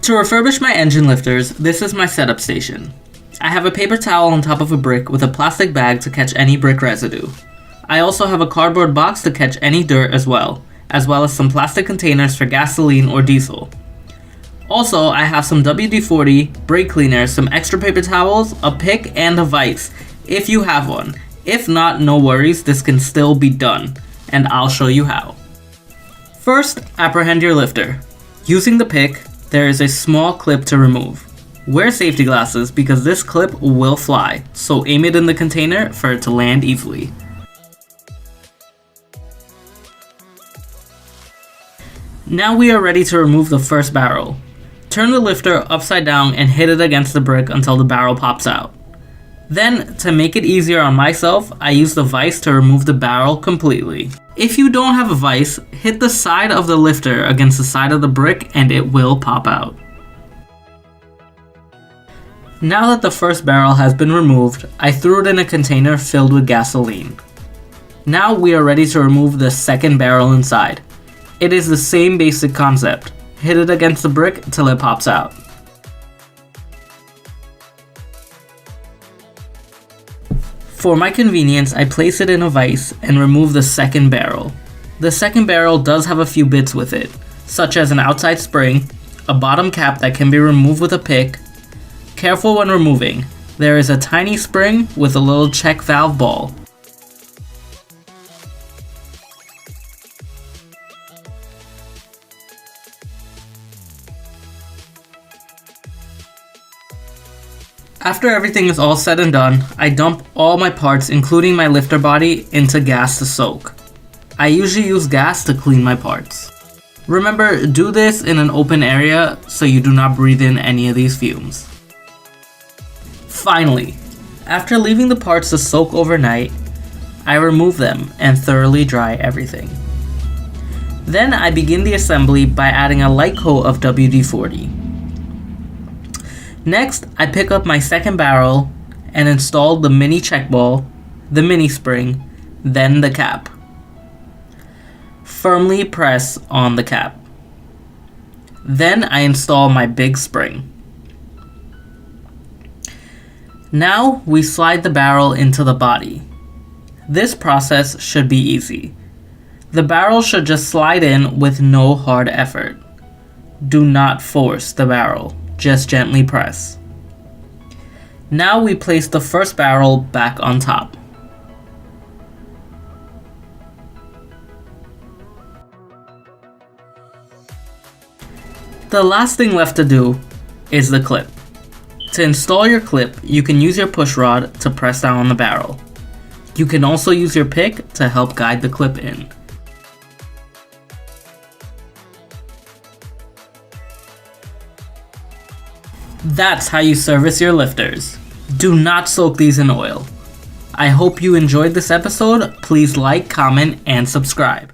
To refurbish my engine lifters, this is my setup station. I have a paper towel on top of a brick with a plastic bag to catch any brick residue. I also have a cardboard box to catch any dirt as well as some plastic containers for gasoline or diesel. Also, I have some WD-40, brake cleaner, some extra paper towels, a pick, and a vise, if you have one. If not, no worries, this can still be done, and I'll show you how. First, apprehend your lifter. Using the pick, there is a small clip to remove. Wear safety glasses because this clip will fly, so aim it in the container for it to land easily. Now we are ready to remove the first barrel. Turn the lifter upside down and hit it against the brick until the barrel pops out. Then, to make it easier on myself, I use the vise to remove the barrel completely. If you don't have a vise, hit the side of the lifter against the side of the brick and it will pop out. Now that the first barrel has been removed, I threw it in a container filled with gasoline. Now we are ready to remove the second barrel inside. It is the same basic concept. Hit it against the brick till it pops out. For my convenience, I place it in a vise and remove the second barrel. The second barrel does have a few bits with it, such as an outside spring, a bottom cap that can be removed with a pick. Careful when removing, there is a tiny spring with a little check valve ball. After everything is all said and done, I dump all my parts, including my lifter body, into gas to soak. I usually use gas to clean my parts. Remember, do this in an open area so you do not breathe in any of these fumes. Finally, after leaving the parts to soak overnight, I remove them and thoroughly dry everything. Then I begin the assembly by adding a light coat of WD-40. Next, I pick up my second barrel and install the mini check ball, the mini spring, then the cap. Firmly press on the cap. Then I install my big spring. Now we slide the barrel into the body. This process should be easy. The barrel should just slide in with no hard effort. Do not force the barrel. Just gently press. Now we place the first barrel back on top. The last thing left to do is the clip. To install your clip, you can use your push rod to press down on the barrel. You can also use your pick to help guide the clip in. That's how you service your lifters. Do not soak these in oil. I hope you enjoyed this episode. Please like, comment, and subscribe.